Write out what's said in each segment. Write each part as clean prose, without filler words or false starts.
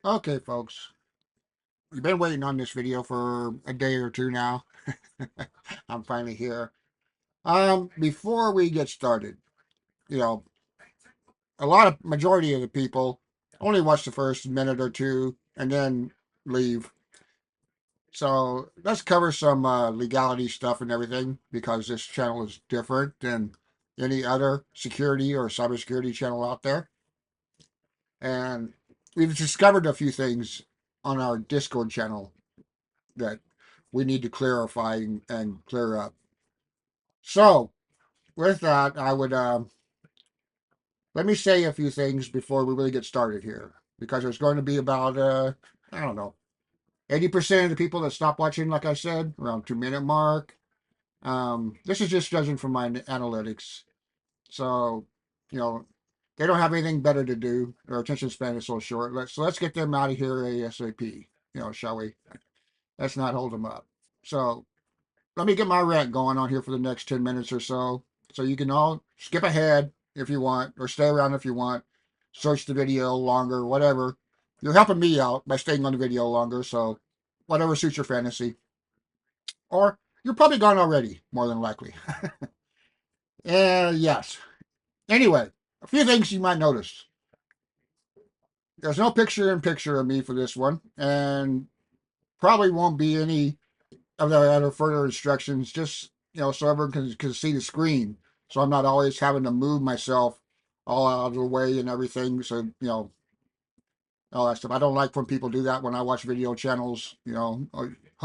Okay, folks, you've been waiting on this video for a day or two now. I'm finally here. Before we get started, you know, majority of the people only watch the first minute or two and then leave. So let's cover some legality stuff and everything because this channel is different than any other security or cybersecurity channel out there. And we've discovered a few things on our Discord channel that we need to clarify and clear up. So, with that, I would let me say a few things before we really get started here, because there's going to be about I don't know, 80% of the people that stop watching, like I said, around 2 minute mark. This is just judging from my analytics. So, you know, they don't have anything better to do. Their attention span is so short. Let's get them out of here ASAP. Shall we? Let's not hold them up. So let me get my rant going on here for the next 10 minutes or so. So you can all skip ahead if you want, or stay around if you want. Search the video longer, whatever. You're helping me out by staying on the video longer, so whatever suits your fantasy. Or you're probably gone already, more than likely. Yes. Anyway, a few things you might notice. There's no picture-in-picture of me for this one, and probably won't be any of the other further instructions, just so everyone can see the screen, so I'm not always having to move myself all out of the way and everything. So all that stuff. I don't like when people do that when I watch video channels. Oh,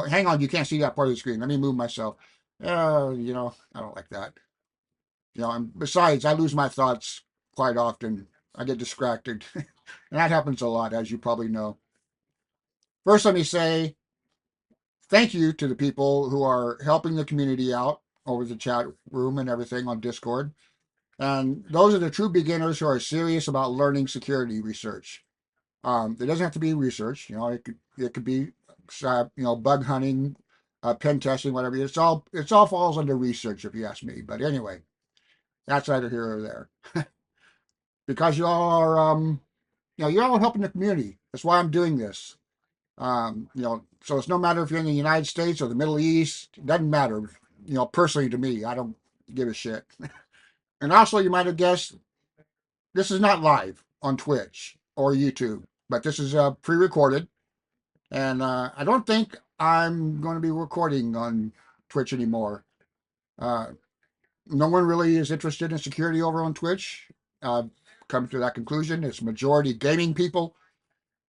hang on, you can't see that part of the screen. Let me move myself. I don't like that. And besides, I lose my thoughts quite often. I get distracted, and that happens a lot, as you probably know. First, let me say thank you to the people who are helping the community out over the chat room and everything on Discord. And those are the true beginners who are serious about learning security research. It doesn't have to be research. It could be bug hunting, pen testing, whatever. It's all falls under research, if you ask me. But anyway, that's either here or there. Because you all are you're all helping the community. That's why I'm doing this. So it's no matter if you're in the United States or the Middle East, it doesn't matter. Personally to me, I don't give a shit. And also, you might have guessed, this is not live on Twitch or YouTube, but this is pre-recorded. And I don't think I'm going to be recording on Twitch anymore. No one really is interested in security over on Twitch. Come to that conclusion. It's majority gaming people.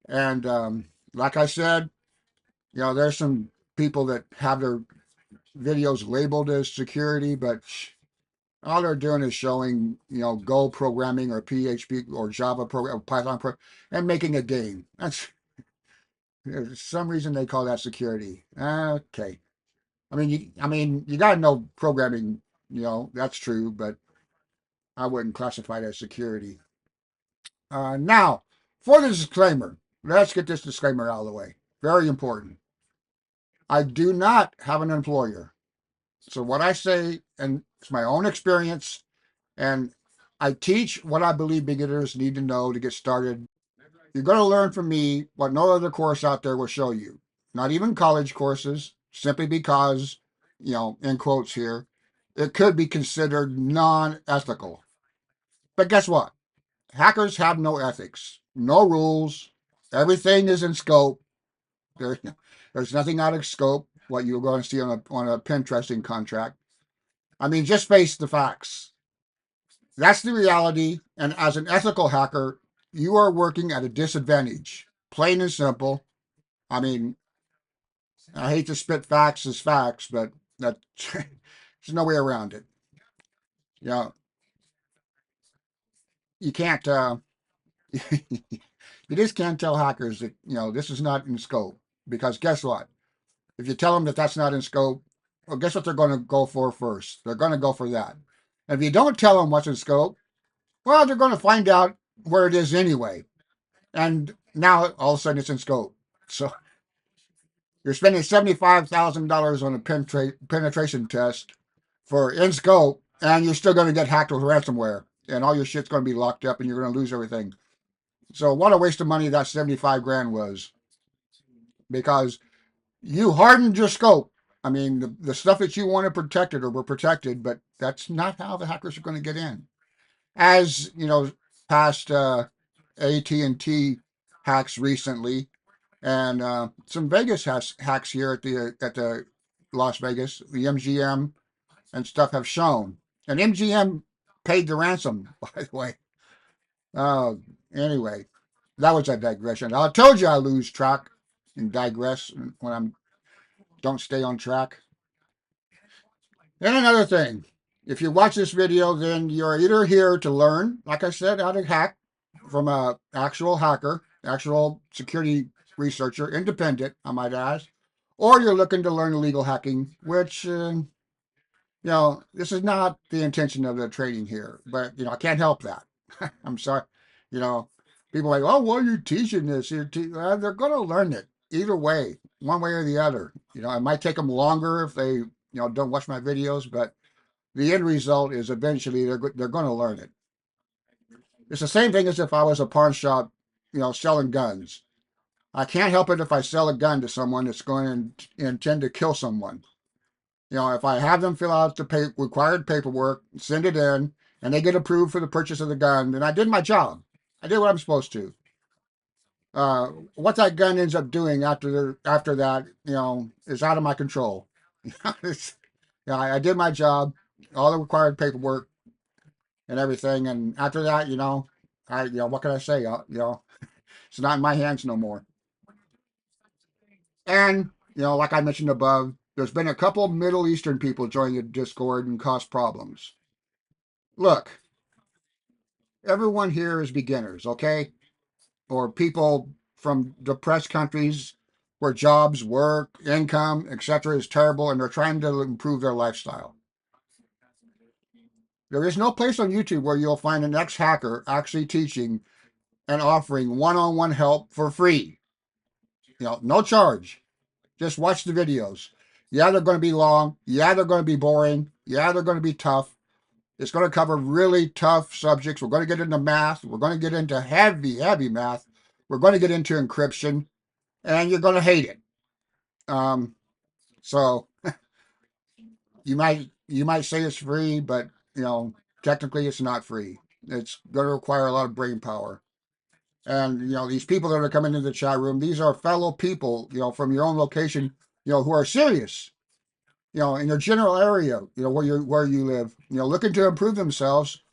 And like I said, there's some people that have their videos labeled as security, but all they're doing is showing, Go programming or PHP or Java program, or Python program, and making a game. There's some reason they call that security. Okay. You got to know programming, that's true, but I wouldn't classify it as security. Now, for the disclaimer, let's get this disclaimer out of the way. Very important. I do not have an employer. So what I say, and it's my own experience, and I teach what I believe beginners need to know to get started. You're going to learn from me what no other course out there will show you. Not even college courses, simply because, in quotes here, it could be considered non-ethical. But guess what? Hackers have no ethics, no rules. Everything is in scope. There's nothing out of scope what you're going to see on a pen testing contract. Just face the facts. That's the reality. And as an ethical hacker, you are working at a disadvantage. Plain and simple. I mean, I hate to spit facts as facts, but that there's no way around it. You can't. You just can't tell hackers that this is not in scope, because guess what? If you tell them that that's not in scope, well, guess what they're going to go for first? They're going to go for that. And if you don't tell them what's in scope, well, they're going to find out where it is anyway. And now all of a sudden it's in scope. So you're spending $75,000 on a penetration test for in scope, and you're still going to get hacked with ransomware, and all your shit's going to be locked up, and you're going to lose everything. So what a waste of money that 75 grand was, because you hardened your scope. I mean, the stuff that you wanted protected or were protected, but that's not how the hackers are going to get in. As you know, past AT&T hacks recently, and some Vegas hacks here at the Las Vegas, the MGM and stuff have shown. And MGM paid the ransom, by the way. Uh, anyway, that was a digression. I told you I lose track and digress when I don't stay on track. And another thing, if you watch this video, then you're either here to learn, like I said, how to hack from a actual hacker, actual security researcher, independent, I might add, or you're looking to learn illegal hacking, which, this is not the intention of the training here, but, I can't help that. I'm sorry. You know, people are like, oh, why are you teaching this? They're going to learn it either way, one way or the other. It might take them longer if they, don't watch my videos, but the end result is eventually they're going to learn it. It's the same thing as if I was a pawn shop, selling guns. I can't help it if I sell a gun to someone that's going to intend to kill someone. If I have them fill out the required paperwork, send it in, and they get approved for the purchase of the gun, then I did my job. I did what I'm supposed to. What that gun ends up doing after that, is out of my control. I did my job, all the required paperwork and everything, and after that, what can I say? It's not in my hands no more. And like I mentioned above, there's been a couple Middle Eastern people join the Discord and cause problems. Look, everyone here is beginners, okay? Or people from depressed countries where jobs, work, income, etc. is terrible, and they're trying to improve their lifestyle. There is no place on YouTube where you'll find an ex-hacker actually teaching and offering one-on-one help for free. No charge. Just watch the videos. Yeah, they're going to be long. Yeah, they're going to be boring. Yeah, they're going to be tough. It's going to cover really tough subjects. We're going to get into math. We're going to get into heavy, heavy math. We're going to get into encryption, and you're going to hate it. So you might say it's free, but technically it's not free. It's going to require a lot of brain power. And these people that are coming into the chat room, these are fellow people, from your own location, who are serious, in your general area, where you live, looking to improve themselves,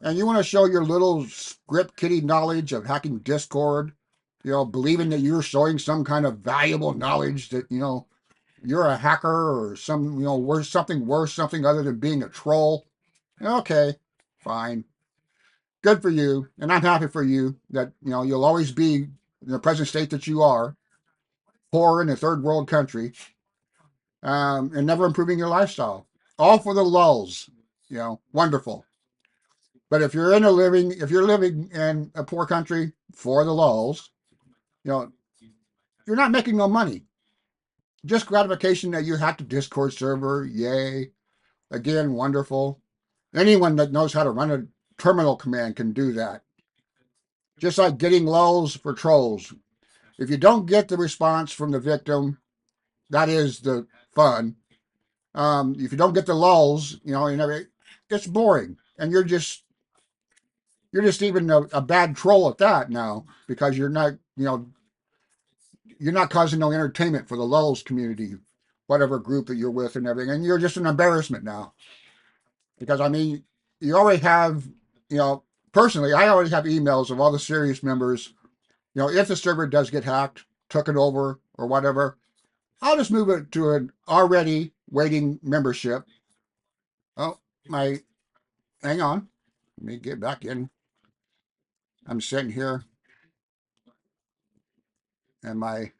and you want to show your little script kiddie knowledge of hacking Discord, believing that you're showing some kind of valuable knowledge that you're a hacker or some something worse, something other than being a troll. Okay, fine. Good for you, and I'm happy for you that you'll always be in the present state that you are, poor in a third world country, and never improving your lifestyle. All for the lulls, wonderful. But if you're living in a poor country for the lulls, you're not making no money. Just gratification that you hacked a Discord server, yay! Again, wonderful. Anyone that knows how to run a terminal command can do that. Just like getting lulls for trolls. If you don't get the response from the victim, that is the fun. If you don't get the lulls, it's boring, and you're just even a bad troll at that now, because you're not causing no entertainment for the lulls community, whatever group that you're with and everything, and you're just an embarrassment now. Because you already have, personally, I already have emails of all the serious members. If the server does get hacked, took it over, or whatever, I'll just move it to an already waiting membership. Oh, hang on. Let me get back in. I'm sitting here and my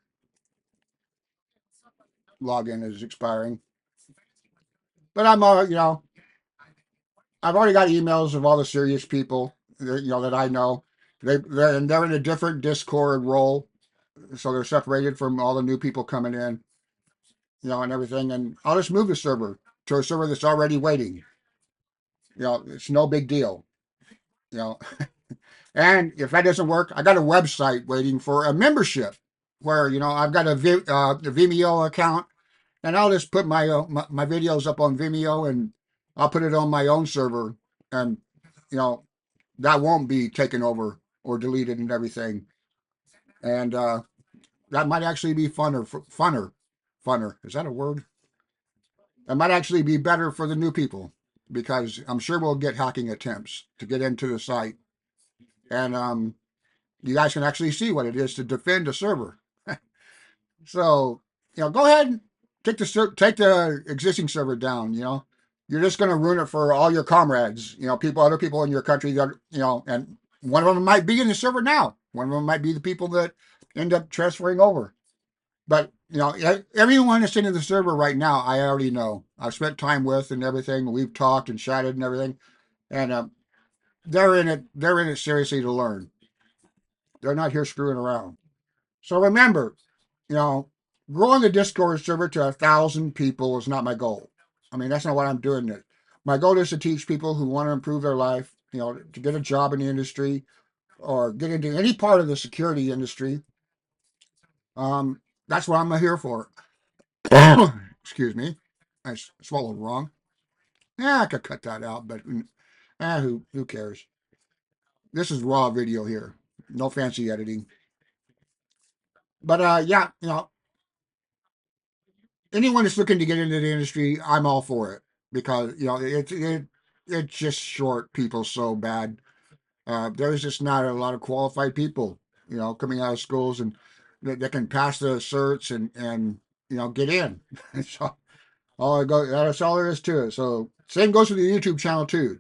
login is expiring. But I'm, I've already got emails of all the serious people, that I know. They're in a different Discord role, so they're separated from all the new people coming in, and everything. And I'll just move the server to a server that's already waiting. It's no big deal. And if that doesn't work, I got a website waiting for a membership where, I've got a Vimeo account, and I'll just put my videos up on Vimeo, and I'll put it on my own server, and you know that won't be taken over or deleted and everything. And that might actually be funner. Is that a word? That might actually be better for the new people, because I'm sure we'll get hacking attempts to get into the site, and you guys can actually see what it is to defend a server. So, go ahead and take the existing server down. You're just going to ruin it for all your comrades. Other people in your country that and one of them might be in the server now. One of them might be the people that end up transferring over. But everyone that's in the server right now, I already know. I've spent time with and everything. We've talked and chatted and everything, and they're in it. They're in it seriously to learn. They're not here screwing around. So remember, you know, growing the Discord server to 1,000 people is not my goal. I mean, that's not what I'm doing. It. My goal is to teach people who want to improve their life, to get a job in the industry or get into any part of the security industry. That's what I'm here for. Excuse me. I swallowed wrong. Yeah, I could cut that out, but who cares? This is raw video here. No fancy editing. But yeah, anyone that's looking to get into the industry, I'm all for it, because it just short people so bad. There's just not a lot of qualified people, coming out of schools and that can pass the certs and get in. So that's all there is to it. So same goes to the YouTube channel too.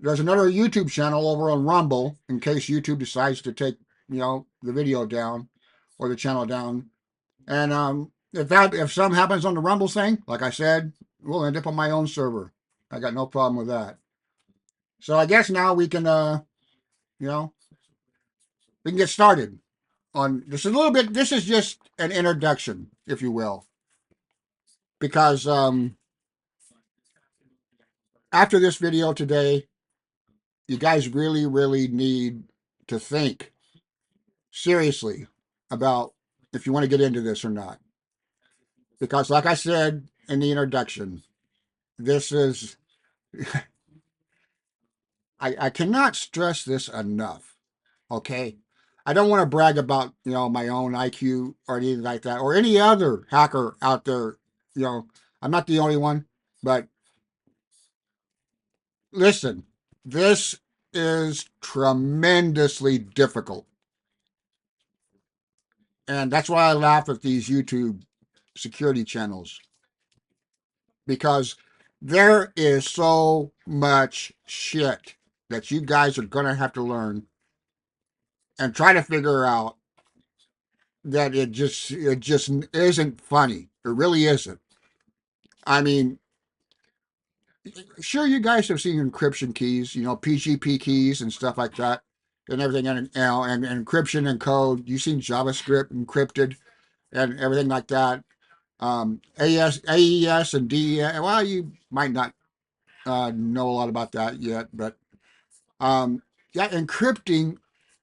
There's another YouTube channel over on Rumble in case YouTube decides to take the video down or the channel down. And if something happens on the Rumble thing, like I said, we'll end up on my own server. I got no problem with that. So I guess now we can you know we can get started on this a little bit. This is just an introduction, if you will, because after this video today, you guys really, really need to think seriously about if you want to get into this or not. Because, like I said in the introduction, this is, I cannot stress this enough, okay? I don't want to brag about, my own IQ or anything like that, or any other hacker out there. I'm not the only one, but listen, this is tremendously difficult. And that's why I laugh at these YouTube security channels, because there is so much shit that you guys are going to have to learn and try to figure out that it just isn't funny. It really isn't. I mean, sure, you guys have seen encryption keys, PGP keys and stuff like that, and everything, and encryption and code. You've seen JavaScript encrypted and everything like that. AES and DES. Well, you might not know a lot about that yet, but yeah, encrypting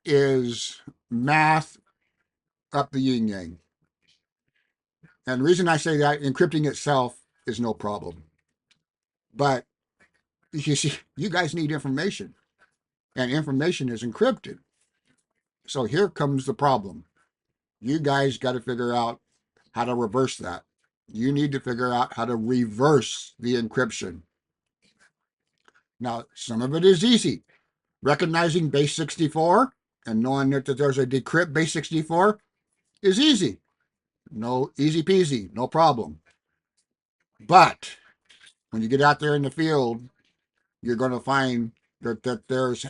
is math up the yin yang. And the reason I say that, encrypting itself is no problem. But you see, you guys need information, and information is encrypted. So here comes the problem. You guys got to figure out how to reverse that. You need to figure out how to reverse the encryption. Now, some of it is easy. Recognizing base 64 and knowing that there's a decrypt base 64 is easy. No, easy peasy, no problem. But when you get out there in the field, you're going to find that there's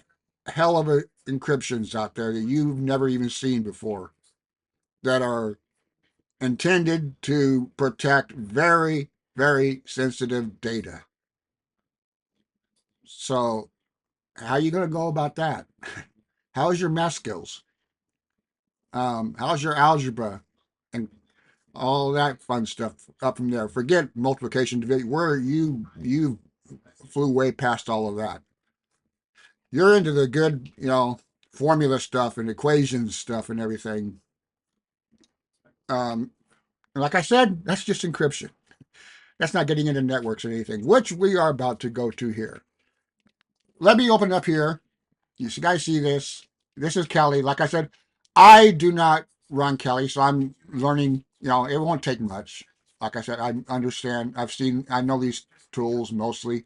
hell of encryptions out there that you've never even seen before, that are intended to protect very, very sensitive data. So how are you going to go about that? How's your math skills? How's your algebra and all that fun stuff up from there? Forget multiplication, division. Where you flew way past all of that. You're into the good, formula stuff and equations stuff and everything. Um, like I said, that's just encryption. That's not getting into networks or anything, which we are about to go to here. Let me open up here. You guys see this? This is Kelly. Like I said, I do not run Kelly, so I'm learning. It won't take much. Like I said, I understand. I know these tools mostly.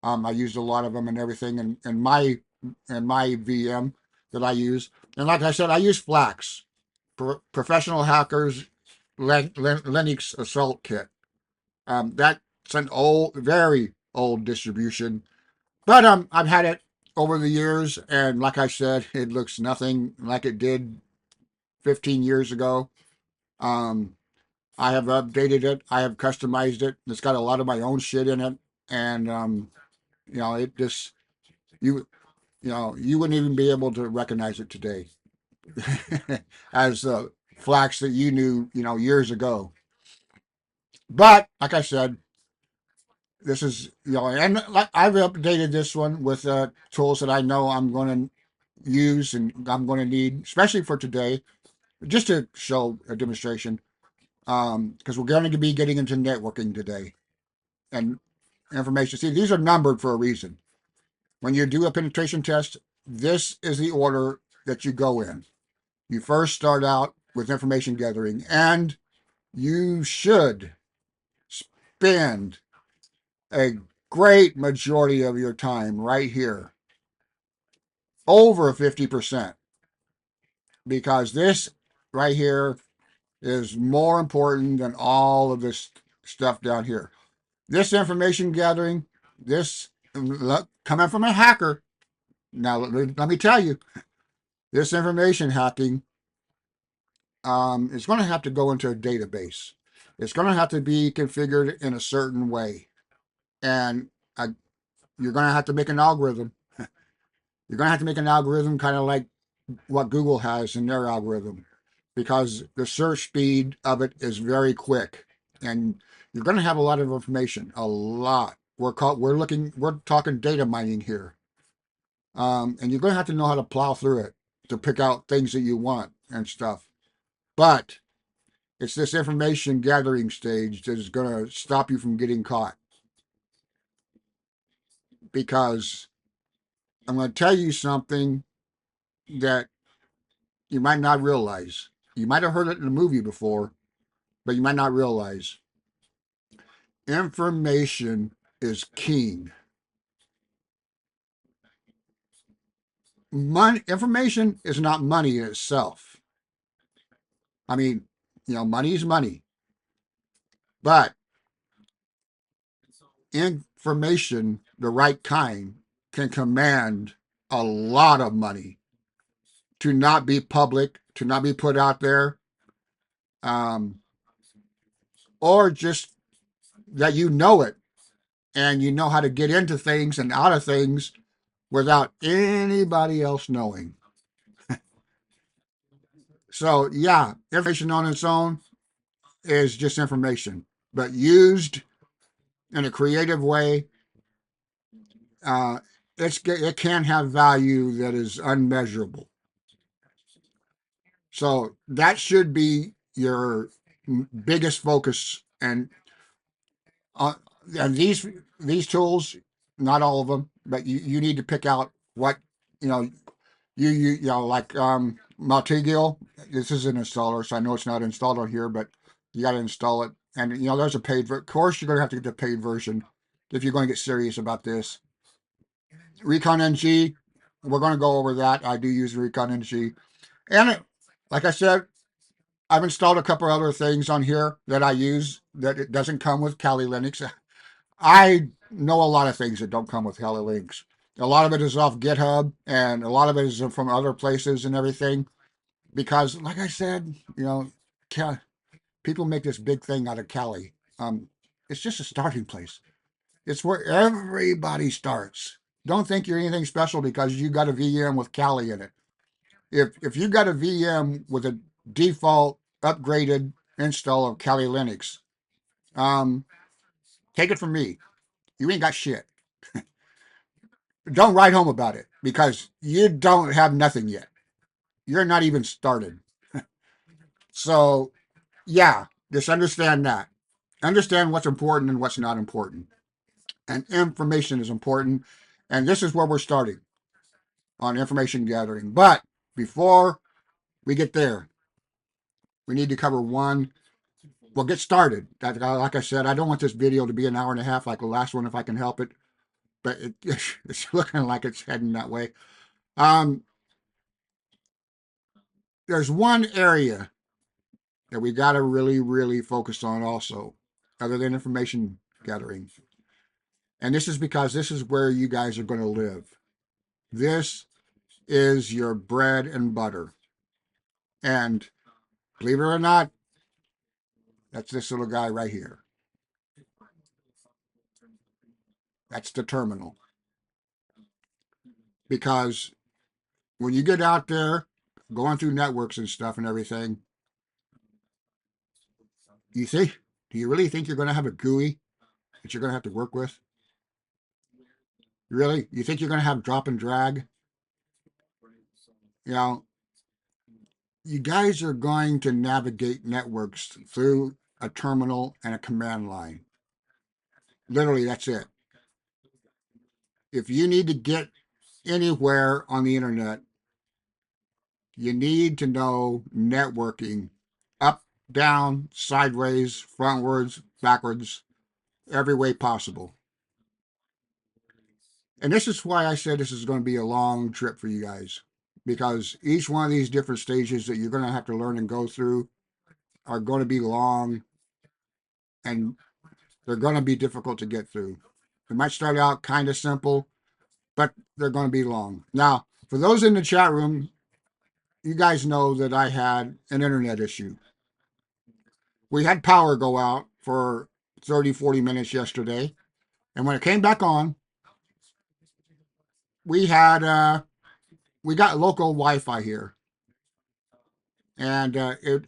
I used a lot of them and everything, and my VM that I use. And like I said, I use Flax, Professional Hackers Linux Assault Kit. That's an very old distribution, but I've had it over the years, and like I said, it looks nothing like it did 15 years ago. Um, I have updated it. I have customized it. It's got a lot of my own shit in it, and it just you you wouldn't even be able to recognize it today as the Flax that you knew, years ago. But like I said, this is and I've updated this one with tools that I know I'm going to use and I'm going to need, especially for today, just to show a demonstration. Because we're going to be getting into networking today and information. See, these are numbered for a reason. When you do a penetration test, this is the order that you go in. You first start out with information gathering, and you should spend a great majority of your time right here, over 50%, because this right here is more important than all of this stuff down here. This information gathering, this coming from a hacker. Now, let me tell you, this information hacking is going to have to go into a database. It's going to have to be configured in a certain way. And you're going to have to make an algorithm. You're going to have to make an algorithm kind of like what Google has in their algorithm, because the search speed of it is very quick, and you're going to have a lot of information, a lot. We're talking data mining here, and you're going to have to know how to plow through it to pick out things that you want and stuff. But it's this information gathering stage that is going to stop you from getting caught, because I'm going to tell you something that you might not realize. You might have heard it in a movie before, but you might not realize. Information is king. Information is not money in itself. I mean, money is money, but information, the right kind, can command a lot of money to not be public, to not be put out there, um, or just that you know it and you know how to get into things and out of things without anybody else knowing. So, yeah, information on its own is just information, but used in a creative way, uh, it can have value that is unmeasurable. So that should be your biggest focus. Uh, and these tools, not all of them, but you need to pick out what you know like Maltigil. This is an installer, so I know it's not installed on here, but you got to install it. And there's a paid. Of course, you're going to have to get the paid version if you're going to get serious about this. Recon NG, we're going to go over that. I do use Recon NG, and like I said, I've installed a couple other things on here that I use that it doesn't come with Kali Linux. I know a lot of things that don't come with Kali Linux. A lot of it is off GitHub, and a lot of it is from other places and everything. Because, like I said, people make this big thing out of Kali. It's just a starting place. It's where everybody starts. Don't think you're anything special because you got a VM with Kali in it. If you got a VM with a default upgraded install of Kali Linux, um, take it from me, you ain't got shit. don't write home about it because you don't have nothing yet. You're not even started. So, yeah, just understand that. Understand what's important and what's not important. And information is important. And this is where we're starting on information gathering. But before we get there, we need to cover one. Well, get started. Like I said, I don't want this video to be an hour and a half like the last one if I can help it. But it's looking like it's heading that way. There's one area that we got to really, really focus on also, other than information gathering. And this is because this is where you guys are going to live. This is your bread and butter. And believe it or not, that's this little guy right here. That's the terminal. Because when you get out there going through networks and stuff and everything, do you really think you're going to have a GUI that you're going to have to work with? Really? You think you're going to have drop and drag? You know, you guys are going to navigate networks through a terminal and a command line. Literally, that's it. If you need to get anywhere on the internet, you need to know networking up, down, sideways, frontwards, backwards, every way possible. And this is why I said this is going to be a long trip for you guys, because each one of these different stages that you're going to have to learn and go through are going to be long, and they're going to be difficult to get through. They might start out kind of simple, but they're going to be long. Now, for those in the chat room, you guys know that I had an internet issue. We had power go out for 30, 40 minutes yesterday. And when it came back on, we got local Wi-Fi here. And it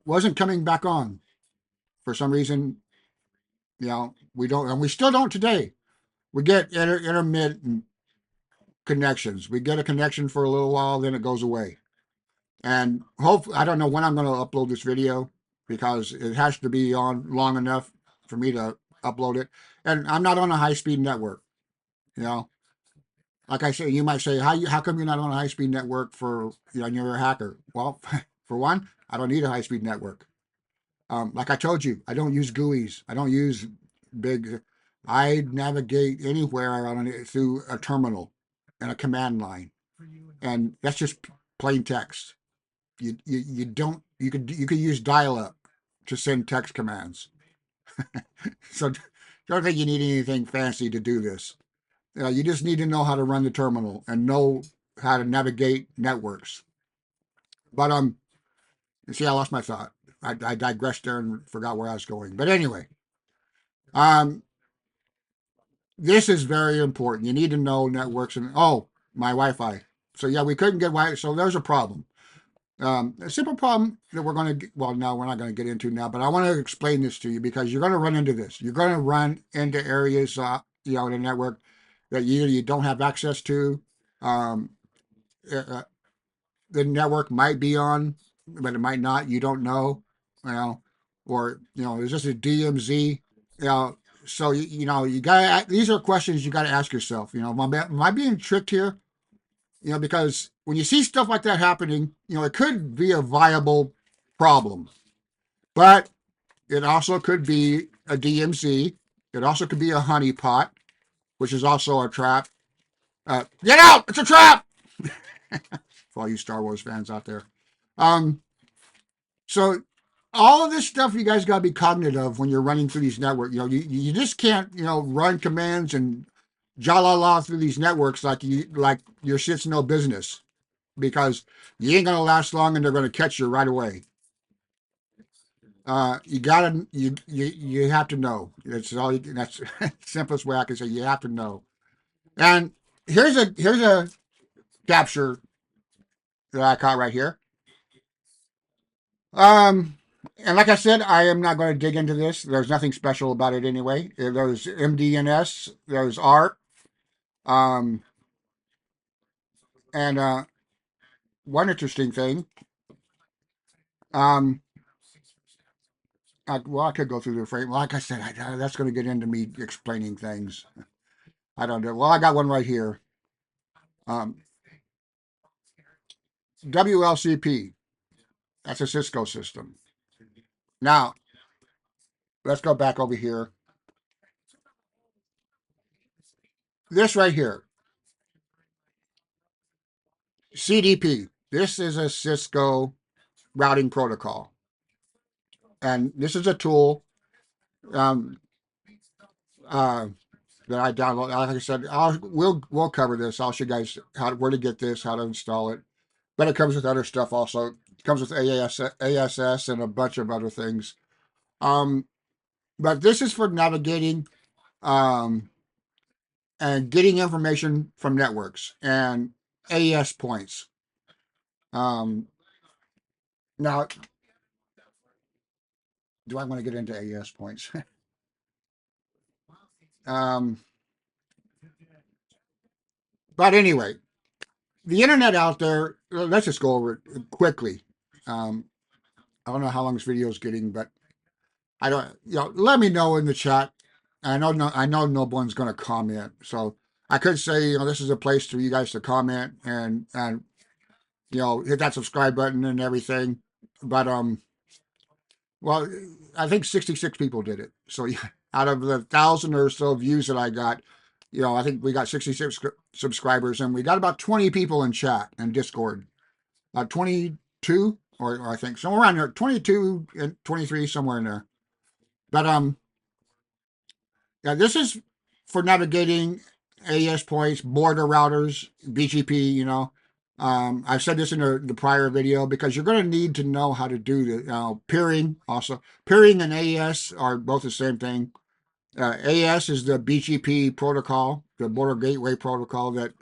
wasn't coming back on. For some reason, we don't, and we still don't today. We get intermittent connections. We get a connection for a little while, then it goes away. And hopefully, I don't know when I'm going to upload this video because it has to be on long enough for me to upload it. And I'm not on a high-speed network. Like I say, you might say, how come you're not on a high-speed network for, you're a hacker? Well, for one, I don't need a high-speed network. Like I told you, I don't use GUIs. I don't use I navigate anywhere through a terminal and a command line. And that's just plain text. You could use dial-up to send text commands. So don't think you need anything fancy to do this. You just need to know how to run the terminal and know how to navigate networks. But you see, I lost my thought. I digressed there and forgot where I was going. But anyway, this is very important. You need to know networks and my Wi-Fi. So yeah, we couldn't get Wi-Fi. So there's a problem. A simple problem that we're going to, well, no, we're not going to get into now, but I want to explain this to you because you're going to run into this. You're going to run into areas, in the network that you don't have access to. The network might be on, but it might not. You don't know, or, it's just a DMZ, so, you got these are questions you got to ask yourself, am I being tricked here? Because when you see stuff like that happening, it could be a viable problem, but it also could be a DMZ. It also could be a honeypot, which is also a trap. Get out! It's a trap! For all you Star Wars fans out there. So all of this stuff you guys got to be cognizant of when you're running through these networks. You just can't, run commands and la through these networks like your shit's no business, because you ain't gonna last long and they're gonna catch you right away. You have to know. That's the simplest way I can say. You have to know. And here's a capture that I caught right here. And like I said, I am not going to dig into this. There's nothing special about it anyway. There's MDNS. There's ART. And one interesting thing, um, I could go through the frame. Like I said, that's going to get into me explaining things. I don't know. Well, I got one right here. Um, WLCP. That's a Cisco system. Now, let's go back over here. This right here, CDP. This is a Cisco routing protocol. And this is a tool um, uh, that I download. Like I said, we'll cover this. I'll show you guys where to get this, how to install it. But it comes with other stuff also. It comes with ASS and a bunch of other things. But this is for navigating um, and getting information from networks and AES points. Now, do I want to get into AES points? um, but anyway, the internet out there, let's just go over it quickly. Um, I don't know how long this video is getting, but I don't, let me know in the chat. I know no one's going to comment. So I could say, this is a place for you guys to comment and hit that subscribe button and everything. But, well, I think 66 people did it. So yeah, out of the 1,000 or so views that I got, I think we got 66 subscribers and we got about 20 people in chat and Discord. 22 or I think somewhere around there, 22 and 23, somewhere in there. But yeah, this is for navigating AES points, border routers, BGP. I've said this in the prior video because you're going to need to know how to do the peering. Also, peering and AES are both the same thing. AES is the BGP protocol, the border gateway protocol that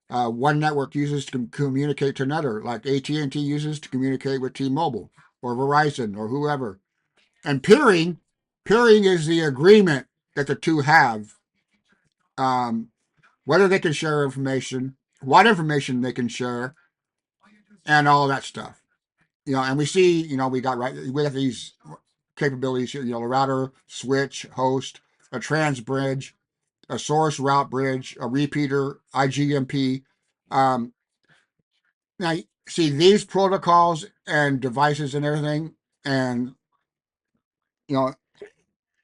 one network uses to communicate to another, like AT&T uses to communicate with T-Mobile or Verizon or whoever. And peering is the agreement that the two have, whether they can share information, what information they can share, and all that stuff. And we see, we have these capabilities here, a router, switch, host, a trans bridge, a source route bridge, a repeater, IGMP. Now, see these protocols and devices and everything, and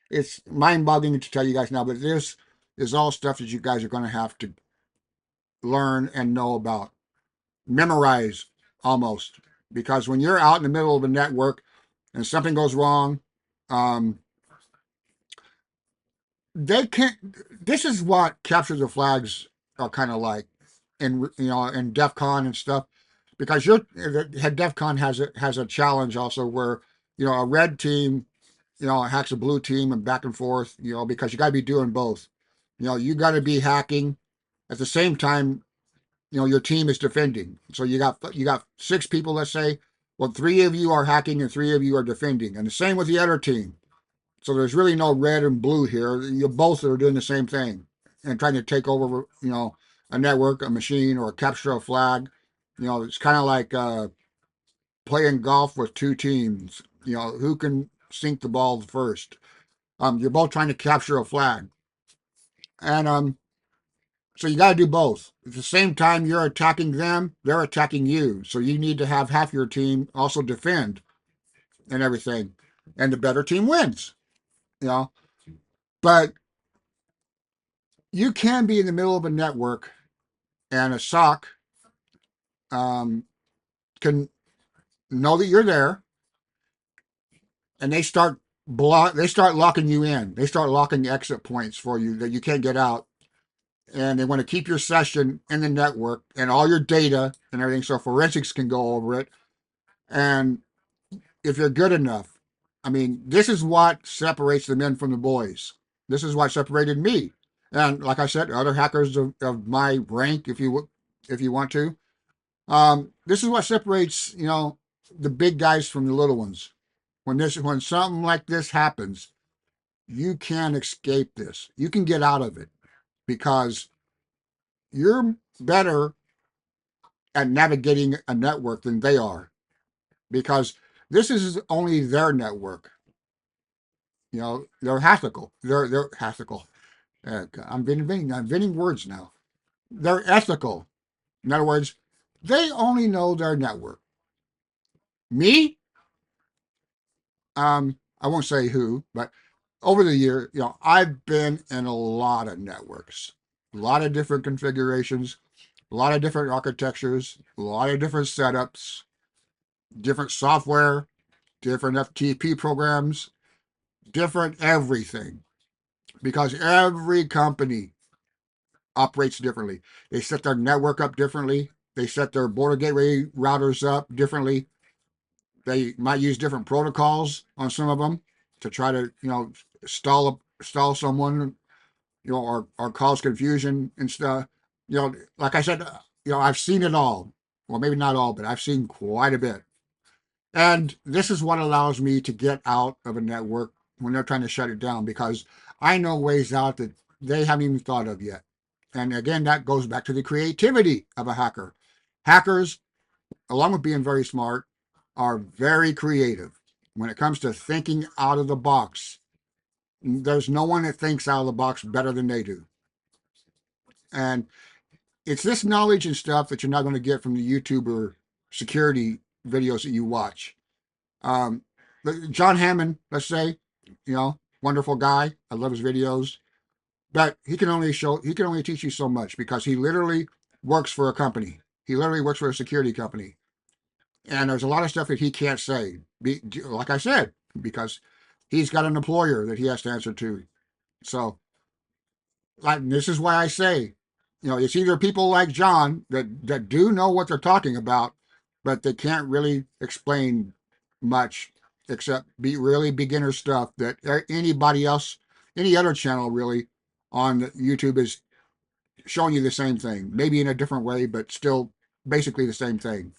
it's mind-boggling to tell you guys now, but this is all stuff that you guys are going to have to learn and know about, memorize almost, because when you're out in the middle of a network and something goes wrong, they can't. This is what capture the flags are kind of like, in DEF CON and stuff, because DEF CON has a challenge also where a red team hacks a blue team and back and forth, because you got to be doing both. You got to be hacking at the same time. Your team is defending. So you got 6 people, let's say. Well, 3 of you are hacking and 3 of you are defending, and the same with the other team. So there's really no red and blue here. You both are doing the same thing and trying to take over, a network, a machine, or capture a flag. It's kind of like playing golf with 2 teams. Who can sink the ball first? You're both trying to capture a flag, and so you got to do both. At the same time, you're attacking them; they're attacking you. So you need to have half your team also defend and everything, and the better team wins. But you can be in the middle of a network, and a SOC can know that you're there, and they start locking you in. They start locking exit points for you that you can't get out, and they want to keep your session in the network and all your data and everything. So forensics can go over it, and if you're good enough, I mean, this is what separates the men from the boys. This is what separated me, and like I said, other hackers of my rank, if you want to. This is what separates, the big guys from the little ones. When something like this happens, you can't escape this. You can get out of it because you're better at navigating a network than they are, because this is only their network. They're ethical. They're ethical. I'm inventing words now. They're ethical. In other words, they only know their network. Me, I won't say who, but over the year, I've been in a lot of networks, a lot of different configurations, a lot of different architectures, a lot of different setups, different software, different FTP programs, different everything. Because every company operates differently. They set their network up differently. They set their border gateway routers up differently. They might use different protocols on some of them to try to, stall someone, or cause confusion and stuff. Like I said, I've seen it all. Well, maybe not all, but I've seen quite a bit. And this is what allows me to get out of a network when they're trying to shut it down, because I know ways out that they haven't even thought of yet. And again, that goes back to the creativity of a hacker. Hackers, along with being very smart, are very creative when it comes to thinking out of the box. There's no one that thinks out of the box better than they do. And it's this knowledge and stuff that you're not going to get from the YouTuber security videos that you watch. Um, John Hammond, let's say, wonderful guy. I love his videos, but he can only teach you so much, because he literally works for a company. He literally works for a security company, and there's a lot of stuff that he can't say. Like I said, because he's got an employer that he has to answer to. So, like, this is why I say, it's either people like John that do know what they're talking about, but they can't really explain much except be really beginner stuff that anybody else, any other channel really on YouTube is showing you the same thing, maybe in a different way, but still basically the same thing.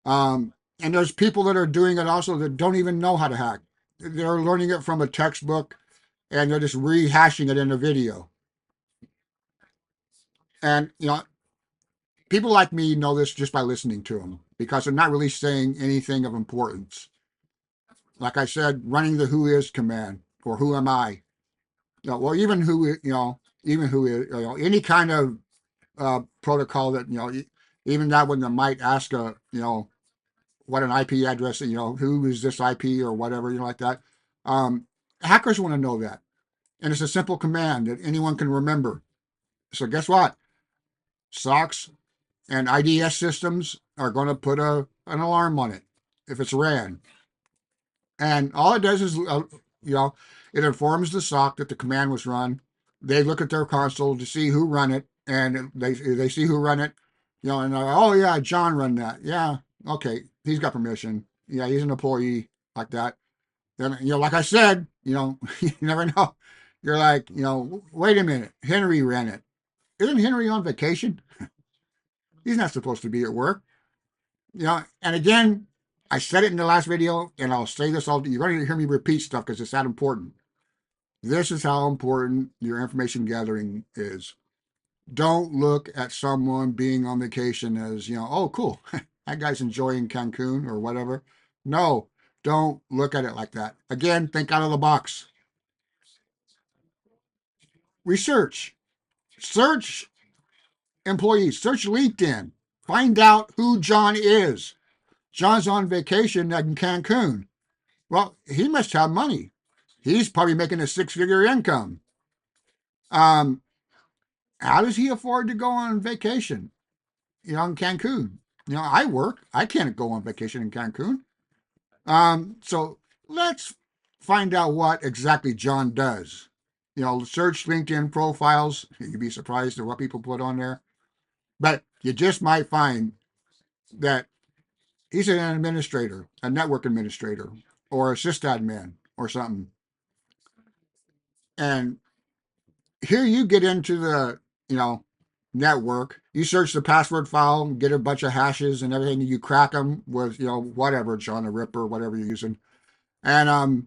And there's people that are doing it also that don't even know how to hack. They're learning it from a textbook, and they're just rehashing it in a video. And, people like me know this just by listening to them, because they're not really saying anything of importance. Like I said, running the who is command, or who am I? Well, even even who is, any kind of protocol that, even that one that might ask what an IP address, who is this IP or whatever, like that. Hackers want to know that. And it's a simple command that anyone can remember. So guess what? SOCs and IDS systems are going to put an alarm on it if it's ran. And all it does is, it informs the SOC that the command was run. They look at their console to see who run it, and they see who run it, and they're like, oh yeah, John run that. Yeah, okay, he's got permission. Yeah, he's an employee, like that. Then, like I said, you never know. You're like, wait a minute, Henry ran it. Isn't Henry on vacation? He's not supposed to be at work. And again, I said it in the last video, and I'll say this all. You're going to hear me repeat stuff because it's that important. This is how important your information gathering is. Don't look at someone being on vacation as, oh, cool, that guy's enjoying Cancun or whatever. No, don't look at it like that. Again, think out of the box. Research. Search employees. Search LinkedIn. Find out who John is. John's on vacation in Cancun. Well, he must have money. He's probably making a six-figure income. How does he afford to go on vacation, in Cancun? I work. I can't go on vacation in Cancun. So let's find out what exactly John does. Search LinkedIn profiles. You'd be surprised at what people put on there. But you just might find that he's an administrator, a network administrator, or a sysadmin or something. And here you get into the, network. You search the password file, get a bunch of hashes and everything. You crack them with, whatever, John the Ripper, whatever you're using. And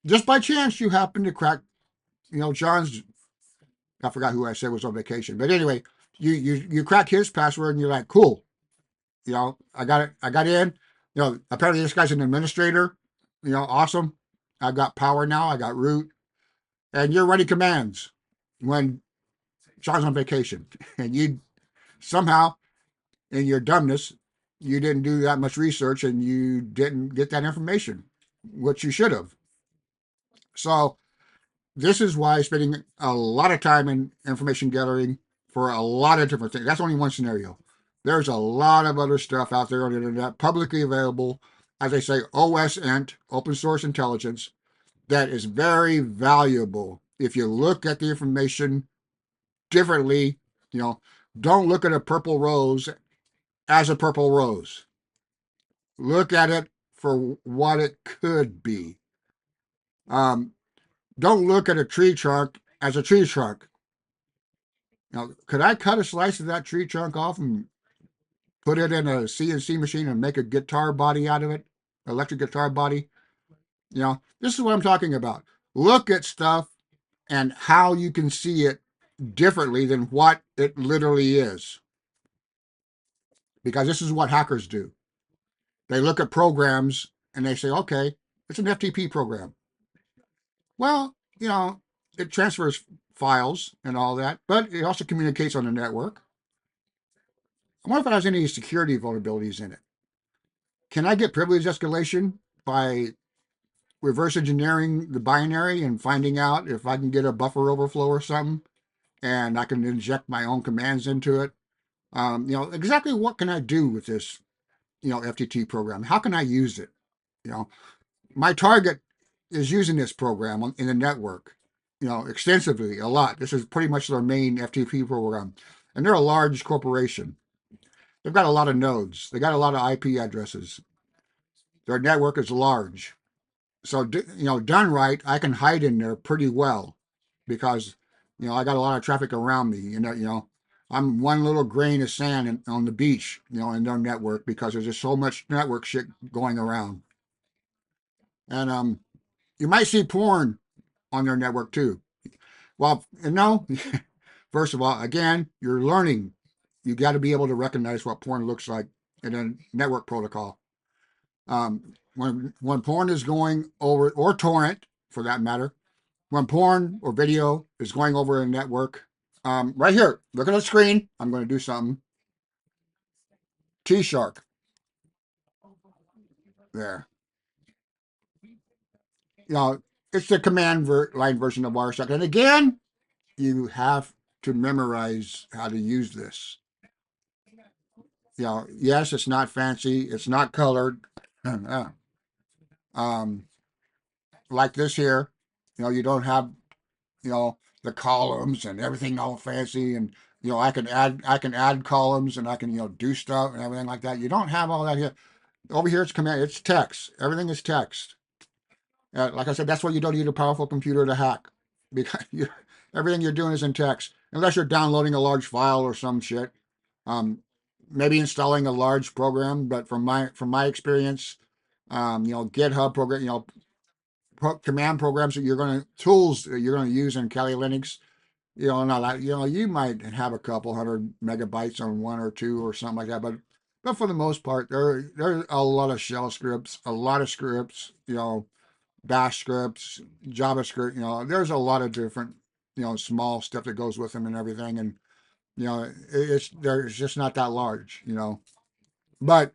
just by chance, you happen to crack, John's, I forgot who I said was on vacation. But anyway, you crack his password and you're like, cool. I got it. I got in. Apparently this guy's an administrator. Awesome. I've got power now. I got root, and you're running commands when Sean's on vacation, and you somehow, in your dumbness, you didn't do that much research, and you didn't get that information, which you should have. So this is why spending a lot of time in information gathering for a lot of different things. That's only one scenario. There's a lot of other stuff out there on the internet, publicly available, as they say, OSINT, open source intelligence, that is very valuable. If you look at the information differently, you know, don't look at a purple rose as a purple rose. Look at it for what it could be. Don't look at a tree trunk as a tree trunk. Now, could I cut a slice of that tree trunk off and put it in a CNC machine and make a guitar body out of it? Electric guitar body? This is what I'm talking about. Look at stuff and how you can see it differently than what it literally is. Because this is what hackers do. They look at programs and they say, okay, it's an FTP program. Well, it transfers files and all that, but it also communicates on the network. I wonder if it has any security vulnerabilities in it. Can I get privilege escalation by reverse engineering the binary and finding out if I can get a buffer overflow or something, and I can inject my own commands into it? Exactly what can I do with this, FTT program? How can I use it? My target is using this program in the network, extensively, a lot. This is pretty much their main FTP program, and they're a large corporation. They've got a lot of nodes. They got a lot of IP addresses. Their network is large. So, done right, I can hide in there pretty well because, I got a lot of traffic around me. I'm one little grain of sand on the beach, in their network because there's just so much network shit going around. And you might see porn on their network too. Well, first of all, again, you're learning. You got to be able to recognize what porn looks like in a network protocol. When porn is going over, or torrent for that matter, when porn or video is going over a network, right here, look at the screen. I'm going to do something. T-Shark. There. It's the command line version of Wireshark. And again, you have to memorize how to use this. Yes, it's not fancy. It's not colored. Like this here, you don't have, the columns and everything all fancy, and I can add columns, and I can do stuff and everything like that. You don't have all that here. Over here it's command. It's text. Everything is text. Like I said, that's why you don't need a powerful computer to hack, because everything you're doing is in text, unless you're downloading a large file or some shit. Um, Maybe installing a large program, but from my experience, GitHub program, command programs that tools that you're going to use in Kali Linux, not like, you might have a couple hundred megabytes on one or two or something like that, but for the most part, there's a lot of shell scripts, a lot of scripts, bash scripts, JavaScript, there's a lot of different, small stuff that goes with them and everything. And, there's just not that large, but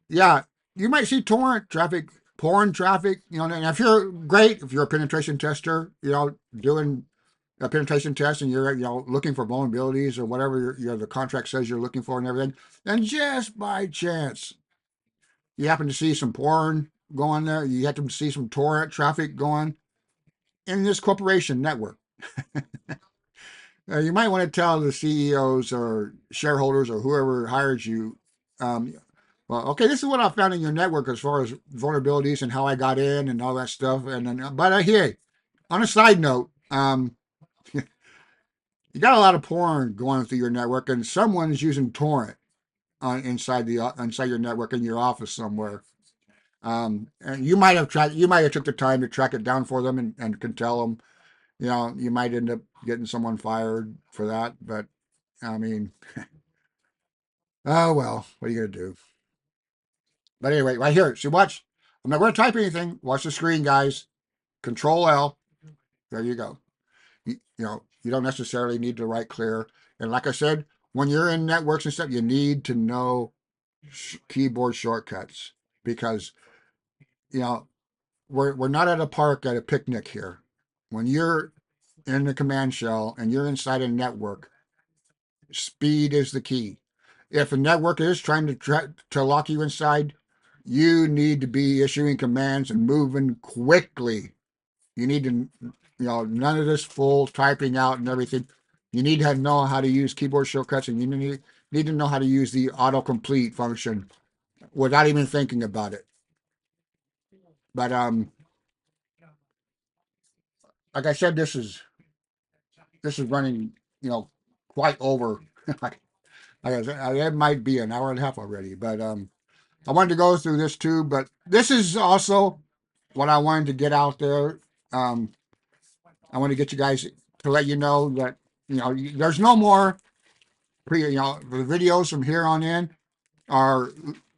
yeah, you might see torrent traffic, porn traffic, and if you're a penetration tester, doing a penetration test, and you're, looking for vulnerabilities or whatever the contract says you're looking for and everything, and just by chance, you happen to see some porn going there, you happen to see some torrent traffic going in this corporation network. You might want to tell the CEOs or shareholders or whoever hires you, well, okay, this is what I found in your network as far as vulnerabilities and how I got in and all that stuff. And then, but hey, on a side note, you got a lot of porn going through your network, and someone's using torrent inside your network in your office somewhere. And you might have took the time to track it down for them and can tell them. You might end up getting someone fired for that, but I mean, oh well, what are you gonna do? But anyway, right here. See, watch. I'm not going to type anything. Watch the screen, guys. Control L. There you go. You don't necessarily need to write clear. And like I said, when you're in networks and stuff, you need to know keyboard shortcuts because you know we're not at a park at a picnic here. When you're in the command shell and you're inside a network, speed is the key. If a network is trying to lock you inside, you need to be issuing commands and moving quickly. You need to, none of this full typing out and everything. You need to know how to use keyboard shortcuts, and you need to know how to use the autocomplete function without even thinking about it. But like I said, this is running, quite over. like I said, it might be an hour and a half already. But I wanted to go through this too. But this is also what I wanted to get out there. Um, I want to get you guys to let you know that there's no more the videos from here on in are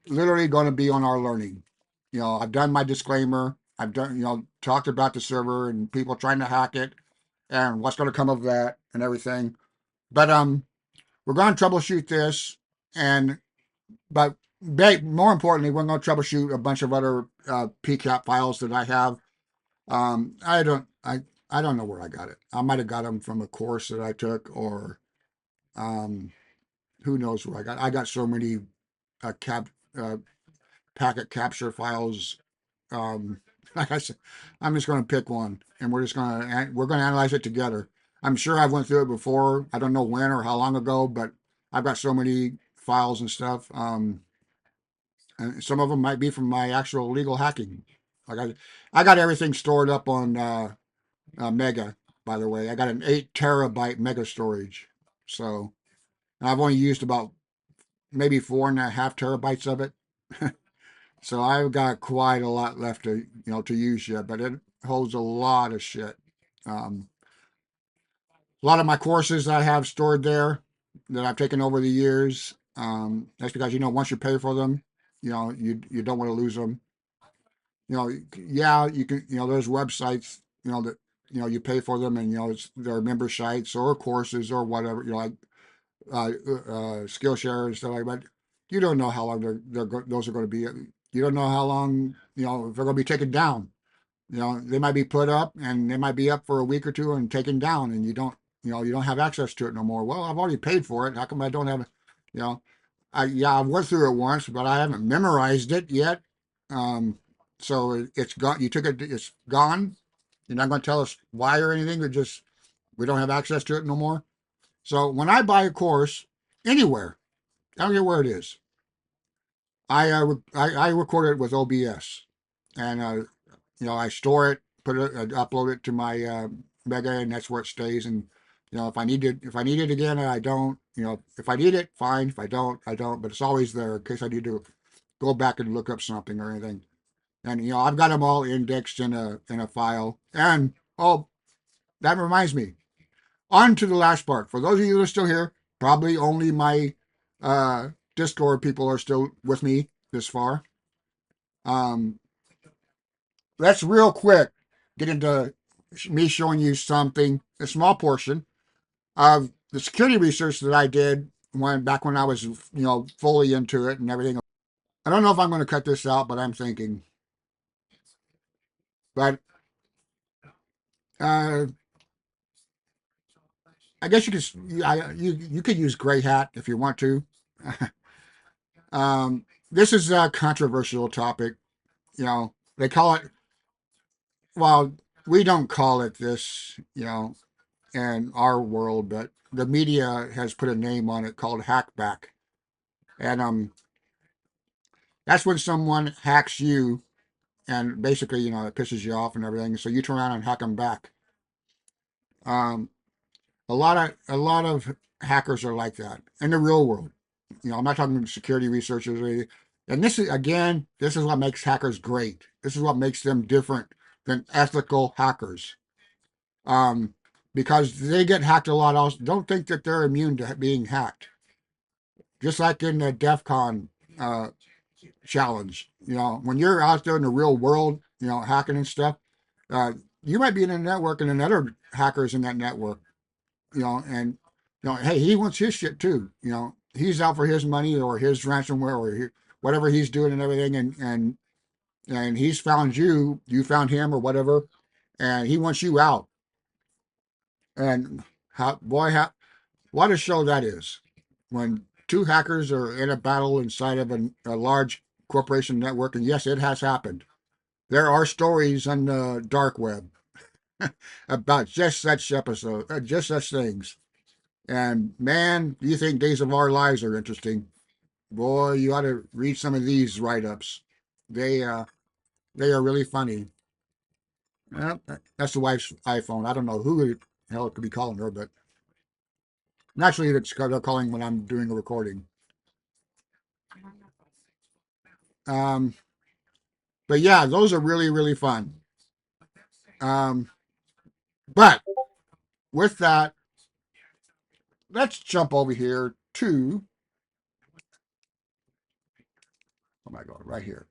literally going to be on our learning. I've done my disclaimer. I've done, talked about the server and people trying to hack it and what's going to come of that and everything. But we're going to troubleshoot this, but more importantly, we're going to troubleshoot a bunch of other pcap files that I have. I don't know where I got it. I might have got them from a course that I took, or um, who knows where I got. I got so many uh, cap uh, packet capture files. Like I said, I'm just going to pick one, and we're going to analyze it together. I'm sure I've went through it before. I don't know when or how long ago, but I've got so many files and stuff. And some of them might be from my actual legal hacking. I got everything stored up on Mega. By the way, I got an 8 terabyte Mega storage. So I've only used about maybe 4.5 terabytes of it. So I've got quite a lot left to use yet, but it holds a lot of shit. Um, a lot of my courses I have stored there that I've taken over the years. That's because once you pay for them, you don't want to lose them. Yeah, you can. There's websites that you pay for them, and they're member sites or courses or whatever. Like Skillshare and stuff like that. You don't know how long those are going to be. You don't know how long if they're going to be taken down. They might be put up and they might be up for a week or two and taken down, and you don't have access to it no more. Well, I've already paid for it. How come I don't have it? You know, I went through it once, but I haven't memorized it yet. So it's gone. You took it. It's gone. You're not going to tell us why or anything. We don't have access to it no more. So when I buy a course anywhere, I don't care where it is, I record it with OBS, and I store it, upload it to my Mega, and that's where it stays. And if I need it again, I don't. If I need it, fine. If I don't, I don't. But it's always there in case I need to go back and look up something or anything. And I've got them all indexed in a file. And oh, that reminds me. On to the last part. For those of you who are still here, probably only my uh, Discord people are still with me this far. Um, let's real quick get into me showing you something, a small portion of the security research that I did when I was, fully into it and everything. I don't know if I'm going to cut this out, but I'm thinking. But uh, I guess you could use gray hat if you want to. This is a controversial topic. They call it. Well, we don't call it this. In our world, but the media has put a name on it called hackback, and that's when someone hacks you, and basically, it pisses you off and everything. So you turn around and hack them back. Um, a lot of hackers are like that in the real world. I'm not talking security researchers or anything. And this is what makes hackers great. This is what makes them different than ethical hackers. Um, because they get hacked a lot. Also, don't think that they're immune to being hacked. Just like in the DEF CON challenge. When you're out there in the real world, hacking and stuff, uh, you might be in a network and another hacker's in that network, and hey, he wants his shit too. He's out for his money or his ransomware or whatever he's doing and everything, and he's found you, you found him or whatever, and he wants you out. And what a show that is when two hackers are in a battle inside of a large corporation network. And yes, it has happened. There are stories on the dark web about just such episodes, just such things. And man, do you think Days of Our Lives are interesting? Boy, you ought to read some of these write-ups. They are really funny. Well, that's the wife's iPhone. I don't know who the hell it could be calling her, but naturally they're calling when I'm doing a recording. Um, but yeah, those are really, really fun. Um, but with that, let's jump over here to, oh my God, right here.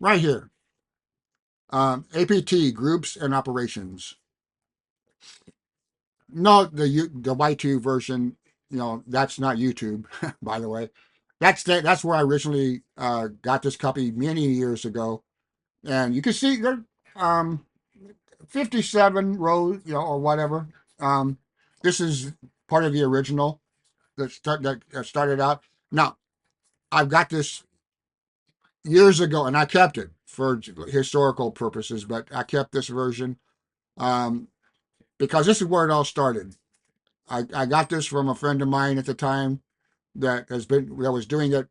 Right here. APT, groups and operations. No, the Y2 version, that's not YouTube, by the way. That's where I originally got this copy many years ago. And you can see there, um, 57 rows, or whatever. Um, this is part of the original that started out. Now, I've got this years ago, and I kept it for historical purposes, but I kept this version um, because this is where it all started. I got this from a friend of mine at the time that was doing it,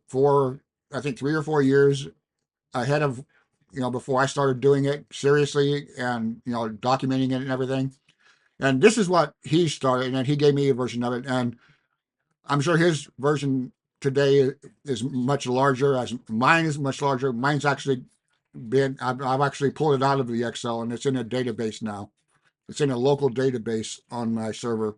for I think 3 or 4 years ahead of, before I started doing it seriously and documenting it and everything. And this is what he started, and he gave me a version of it, and I'm sure his version today is much larger. As mine is much larger. Mine's actually I've actually pulled it out of the Excel, and it's in a database now. It's in a local database on my server,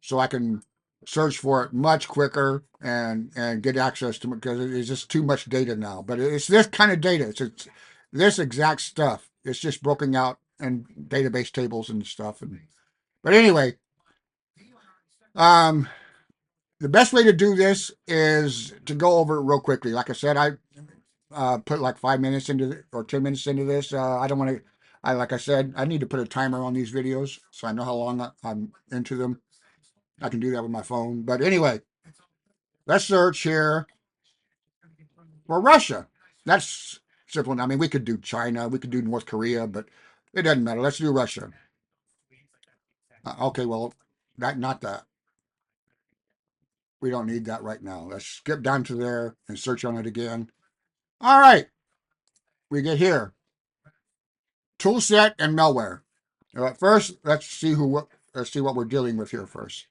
so I can search for it much quicker and get access to it because it's just too much data now. But it's this kind of data. It's this exact stuff. It's just broken out in database tables and stuff. But anyway, um, the best way to do this is to go over it real quickly. Like I said, I put like 5 minutes or 10 minutes into this. I don't want to. Like I said, I need to put a timer on these videos so I know how long I'm into them. I can do that with my phone. But anyway, let's search here for Russia. That's simple. I mean, we could do China, we could do North Korea, but it doesn't matter. Let's do Russia. Okay, well, not that. We don't need that right now. Let's skip down to there and search on it again. All right, we get here. Toolset and malware. First, let's see what we're dealing with here first.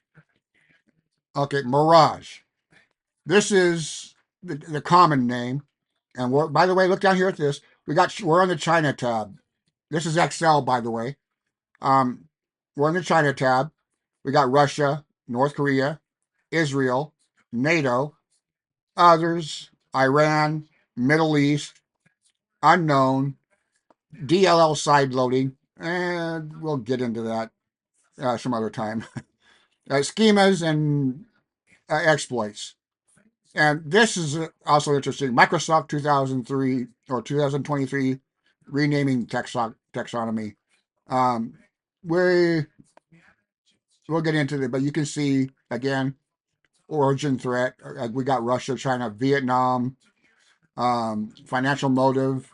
Okay, Mirage. This is the common name. And by the way, look down here at this. We're on the China tab. This is Excel, by the way. Um, we're on the China tab. We got Russia, North Korea, Israel, NATO, others, Iran, Middle East, unknown, DLL side loading, and we'll get into that some other time. Schemas and exploits. And this is also interesting. Microsoft 2003 or 2023 renaming taxonomy. Um, we we'll get into it, but you can see again origin threat. We got Russia, China, Vietnam, financial motive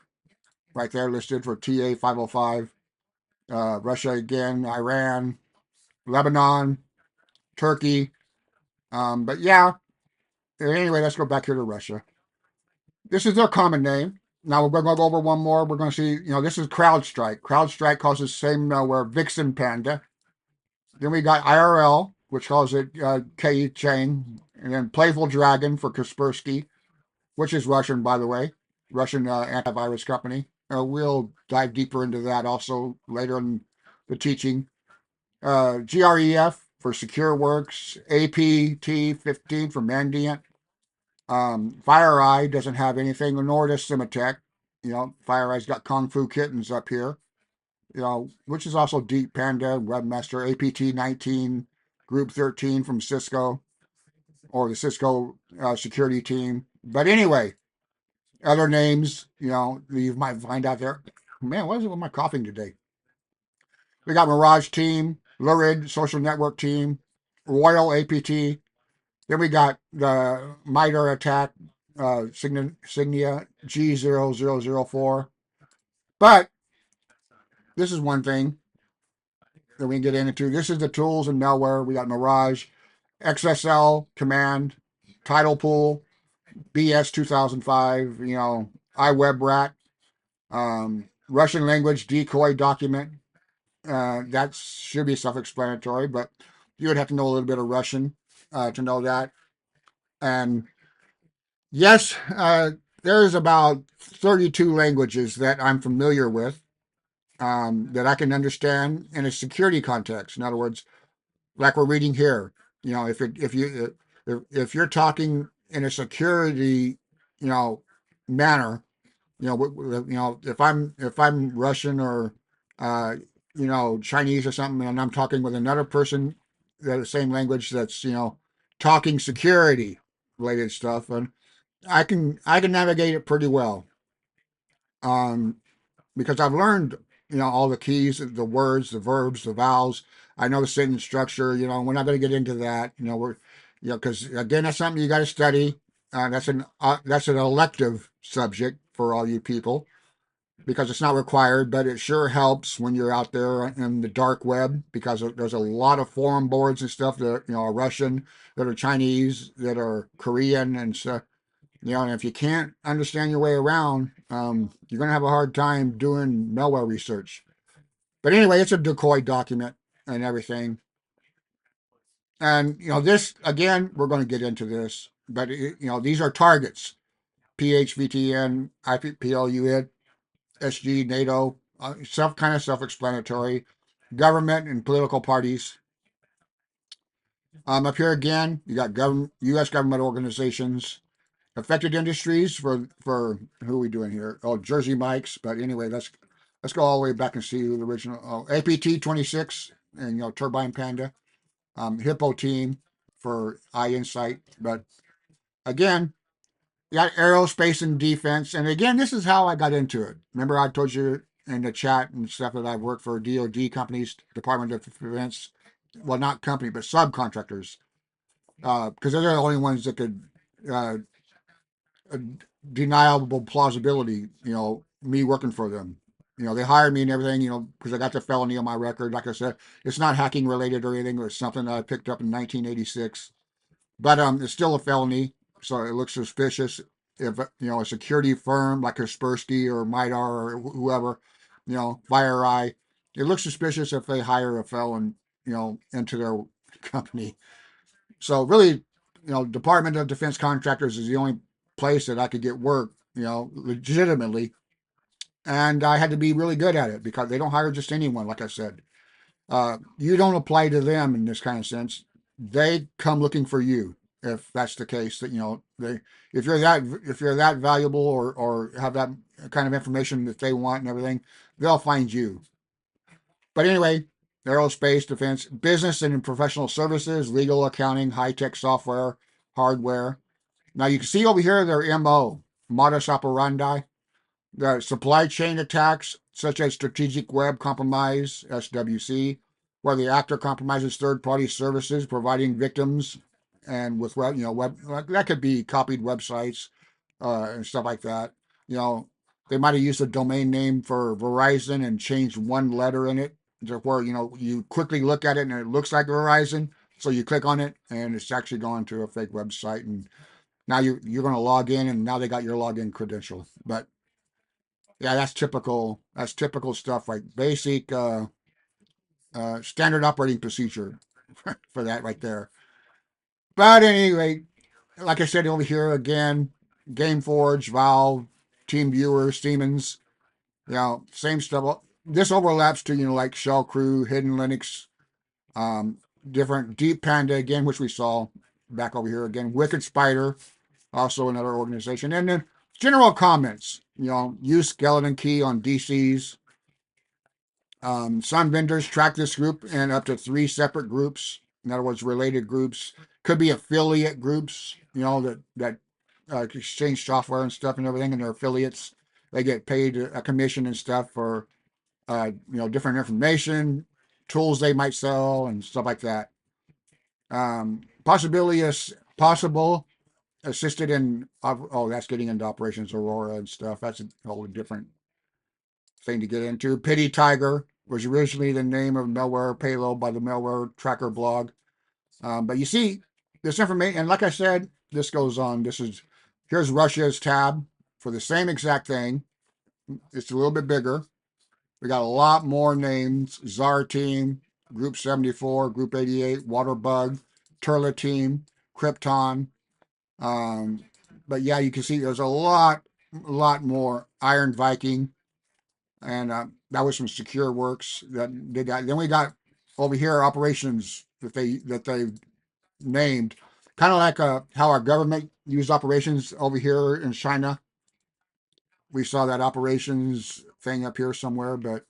right there listed for TA 505. Russia again, Iran, Lebanon, Turkey. But yeah, anyway, let's go back here to Russia. This is their common name. Now we're going to go over one more. We're going to see, this is CrowdStrike. CrowdStrike calls the same malware Vixen Panda. Then we got IRL, which calls it K-Chain. And then Playful Dragon for Kaspersky, which is Russian, by the way. Russian antivirus company. We'll dive deeper into that also later in the teaching. GREF for SecureWorks. APT15 for Mandiant. FireEye doesn't have anything, nor does Cimatech. FireEye's got Kung Fu Kittens up here, which is also Deep Panda, Webmaster, APT-19, Group 13 from Cisco, or the Cisco security team. But anyway, other names, you might find out there. Man, what is it with my coughing today? We got Mirage Team, Lurid Social Network Team, Royal APT. Then we got the MITRE Attack Signia G0004. But this is one thing that we can get into. This is the tools and malware. We got Mirage, XSL Command, Title Pool, BS 2005, iWebRat, Russian language decoy document. That should be self-explanatory, but you would have to know a little bit of Russian to know that. And yes, there's about 32 languages that I'm familiar with that I can understand in a security context. In other words, like we're reading here, if you're talking in a security, manner, if I'm Russian or Chinese or something, and I'm talking with another person the same language that's talking security related stuff, and I can navigate it pretty well, um, because I've learned all the keys, the words, the verbs, the vowels. I know the sentence structure. We're not going to get into that. Because again, that's something you got to study. That's an elective subject for all you people, because it's not required, but it sure helps when you're out there in the dark web, because there's a lot of forum boards and stuff that are Russian, that are Chinese, that are Korean, and so and if you can't understand your way around, you're gonna have a hard time doing malware research. But anyway, it's a decoy document and everything, and this again, we're going to get into this, but these are targets: PHVTN, IPPLUID, SG, NATO, self-explanatory. Government and political parties. Up here again, you got U.S. government organizations, affected industries for who are we doing here? Oh, Jersey Mike's. But anyway, let's go all the way back and see the original. APT 26 and Turbine Panda, Hippo Team for Eye Insight. But again, you got aerospace and defense. And again, this is how I got into it. Remember, I told you in the chat and stuff that I've worked for DoD companies, Department of Defense. Well, not company, but subcontractors, because they're the only ones that could uh, deniable plausibility. Me working for them. They hired me and everything. Because I got the felony on my record. Like I said, it's not hacking related or anything. It's something that I picked up in 1986. But it's still a felony, so it looks suspicious if a security firm like Kaspersky or Midar or whoever, FireEye, it looks suspicious if they hire a felon, into their company. So really, Department of Defense contractors is the only place that I could get work, legitimately, and I had to be really good at it because they don't hire just anyone. Like I said, you don't apply to them in this kind of sense. They come looking for you. If that's the case, that if you're that valuable or have that kind of information that they want and everything, they'll find you. But anyway, aerospace, defense, business and professional services, legal, accounting, high tech software, hardware. Now you can see over here their MO, modus operandi. The supply chain attacks, such as strategic web compromise, SWC, where the actor compromises third-party services, providing victims, and with web, that could be copied websites and stuff like that. They might have used a domain name for Verizon and changed one letter in it, to where you quickly look at it and it looks like Verizon, so you click on it and it's actually going to a fake website, and now you're going to log in, and now they got your login credential, but. Yeah, that's typical. That's typical stuff, like basic standard operating procedure for that right there. But anyway, like I said over here again, GameForge, Valve, TeamViewer, Siemens, same stuff. This overlaps to like Shell Crew, Hidden Linux, different Deep Panda again, which we saw back over here again. Wicked Spider, also another organization. And then general comments, use skeleton key on DCs. Some vendors track this group in up to 3 separate groups. In other words, related groups. Could be affiliate groups, that exchange software and stuff and everything, and their affiliates. They get paid a commission and stuff for different information, tools they might sell, and stuff like that. Possible assisted in. Oh, that's getting into Operations Aurora and stuff. That's a whole different thing to get into. Pity Tiger was originally the name of malware payload by the malware tracker blog. But you see this information, and like I said, this goes on. Here's Russia's tab for the same exact thing. It's a little bit bigger. We got a lot more names: Czar Team, Group 74, Group 88, Waterbug, Turla Team, Krypton. But yeah, you can see there's a lot more. Iron Viking, and that was from Secure Works that did that. Then we got over here operations that they named, kind of like how our government used operations over here in China. We saw that operations thing up here somewhere, but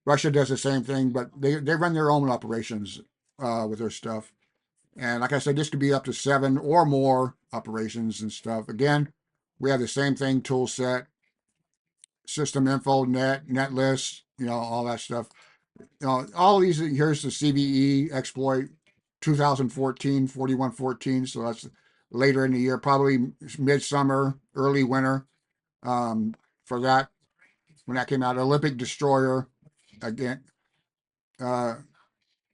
Russia does the same thing, but they run their own operations with their stuff. And like I said, this could be up to 7 or more operations and stuff. Again, we have the same thing: tool set, system info, net list, all that stuff. All these, here's the CVE exploit 2014, 4114. So that's later in the year, probably midsummer, early winter, for that, when that came out. Olympic Destroyer, again.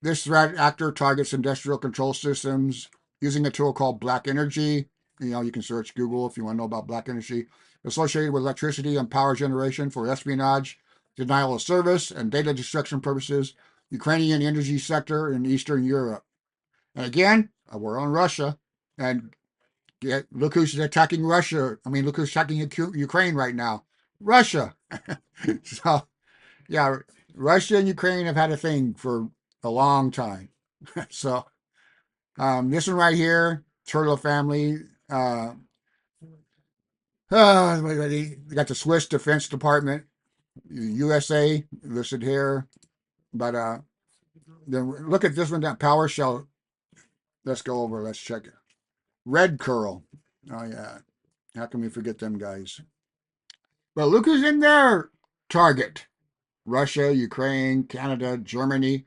This threat actor targets industrial control systems using a tool called Black Energy. You can search Google if you want to know about Black Energy. Associated with electricity and power generation for espionage, denial of service, and data destruction purposes. Ukrainian energy sector in Eastern Europe. And again, we're on Russia. And look who's attacking Russia. I mean, look who's attacking Ukraine right now. Russia. So, yeah, Russia and Ukraine have had a thing for a long time. So, this one right here, Turtle Family. We got the Swiss Defense Department, USA listed here. But then look at this one, that PowerShell. Let's go over. Let's check it. Red Curl. Oh yeah, how can we forget them guys? But look who's in there. Target: Russia, Ukraine, Canada, Germany,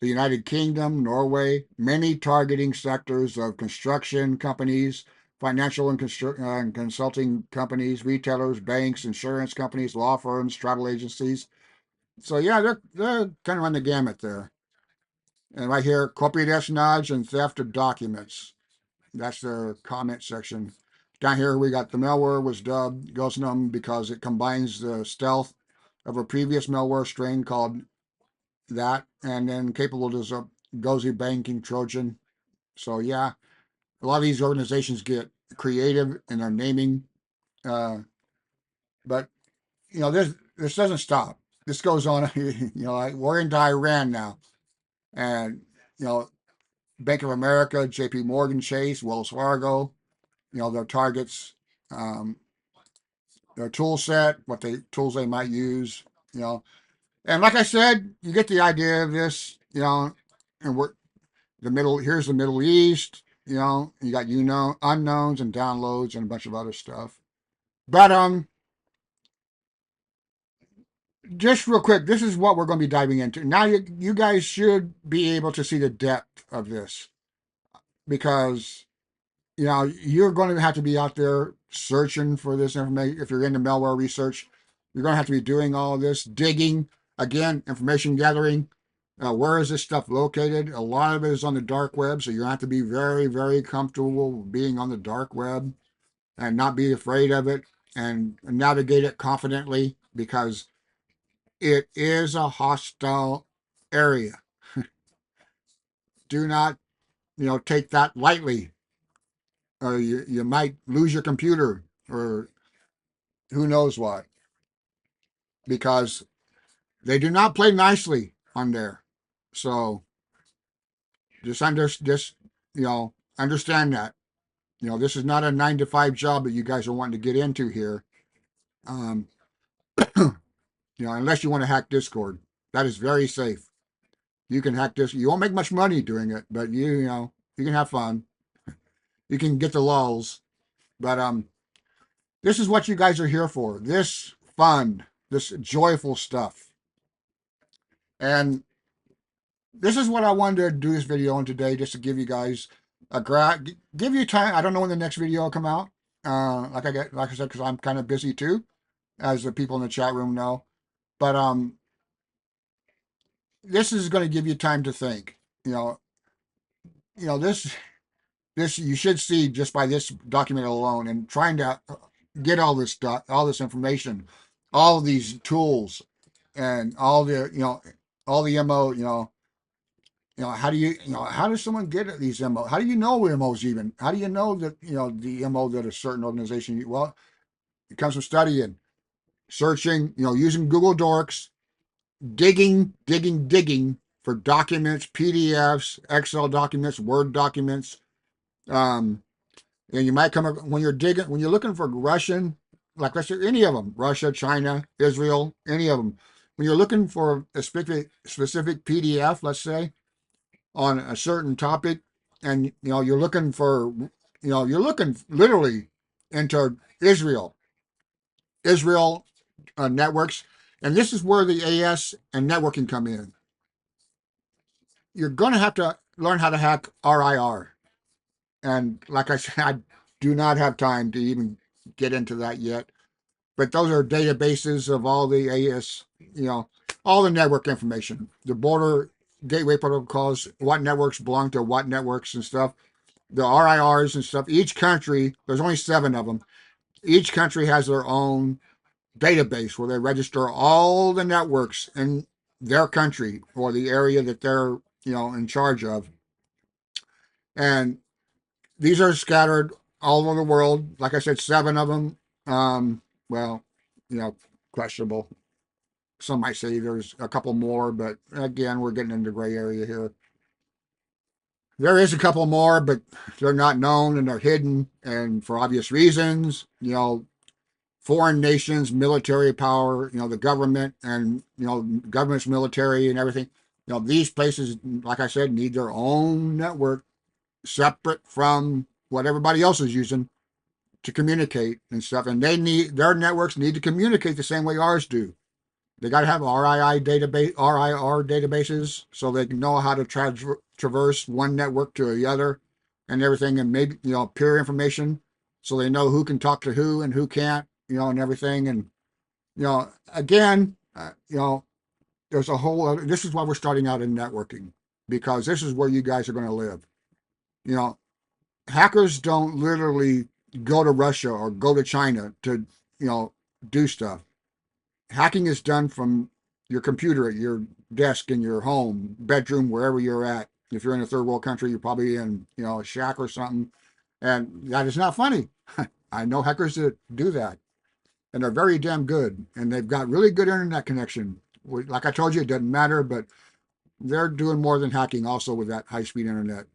the United Kingdom, Norway. Many targeting sectors of construction companies, financial and consulting companies, retailers, banks, insurance companies, law firms, travel agencies. So yeah, they're kind of on the gamut there. And right here, corporate espionage and theft of documents. That's their comment section. Down here, we got the malware was dubbed Ghostnum because it combines the stealth of a previous malware strain called that, and then capable as a Gozi banking Trojan. So yeah, a lot of these organizations get creative in their naming, but this doesn't stop. This goes on. Like we're into Iran now, and Bank of America, J.P. Morgan Chase, Wells Fargo, their targets, their tool set, tools they might use, and like I said, you get the idea of this, and here's the Middle East, you got unknowns and downloads and a bunch of other stuff. But just real quick, this is what we're going to be diving into. Now you guys should be able to see the depth of this, because you're going to have to be out there searching for this information. If you're into malware research, you're going to have to be doing all of this, digging, again, information gathering. Where is this stuff located? A lot of it is on the dark web, so you have to be very, very comfortable being on the dark web and not be afraid of it and navigate it confidently, because it is a hostile area. Do not, take that lightly, or you might lose your computer or who knows what, because they do not play nicely on there. So just understand that. This is not a 9 to 5 job that you guys are wanting to get into here. Um, unless you want to hack Discord, that is very safe. You can hack this. You won't make much money doing it, but you can have fun. You can get the lulls. But this is what you guys are here for. This fun, this joyful stuff. And this is what I wanted to do this video on today, just to give you guys give you time. I don't know when the next video will come out. Like I said, because I'm kind of busy too, as the people in the chat room know. But this is going to give you time to think. This you should see just by this document alone, and trying to get all this stuff, all this information, all these tools, and all the mo. How do how does someone get these mo? How do you know mos even? How do you know that the mo that a certain organization? Well, it comes from studying, searching, using Google Dorks, digging for documents, PDFs, Excel documents, Word documents. And you might come up when you're looking for Russian, like let's say any of them, Russia, China, Israel, any of them. When you're looking for a specific PDF, let's say, on a certain topic, and you're looking for, you're looking literally into Israel networks, and this is where the AS and networking come in. You're going to have to learn how to hack RIR. And like I said, I do not have time to even get into that yet. But those are databases of all the AS, all the network information, the border gateway protocols, what networks belong to what networks and stuff, the RIRs and stuff. Each country, there's only 7 of them. Each country has their own database where they register all the networks in their country or the area that they're, in charge of. And these are scattered all over the world. Like I said, 7 of them. Well, questionable. Some might say there's a couple more, but again, we're getting into gray area here. There is a couple more, but they're not known and they're hidden, and for obvious reasons. Foreign nations, military power, the government, and government's military and everything. These places, like I said, need their own network separate from what everybody else is using to communicate and stuff. And their networks need to communicate the same way ours do. They got to have RIR databases, so they can know how to traverse one network to the other and everything, and maybe peer information, so they know who can talk to who and who can't, and everything. And again, there's a whole other, this is why we're starting out in networking, because this is where you guys are going to live. Hackers don't literally go to Russia or go to China to do stuff. Hacking is done from your computer at your desk in your home, bedroom, wherever you're at. If you're in a third world country, you're probably in a shack or something, and that is not funny. I know hackers that do that, and they're very damn good, and they've got really good internet connection. Like I told you, it doesn't matter, but they're doing more than hacking also with that high-speed internet.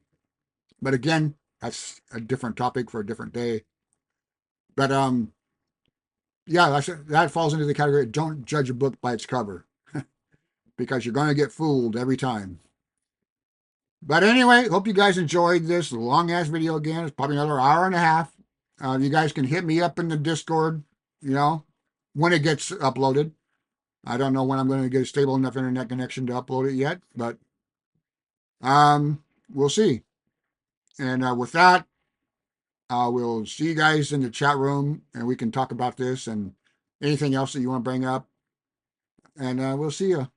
But again, that's a different topic for a different day. But yeah, that falls into the category, don't judge a book by its cover, because you're going to get fooled every time. But anyway, hope you guys enjoyed this long ass video again. It's probably another hour and a half. You guys can hit me up in the Discord, when it gets uploaded. I don't know when I'm going to get a stable enough internet connection to upload it yet, but we'll see. And with that, we'll see you guys in the chat room, and we can talk about this and anything else that you want to bring up. And we'll see you.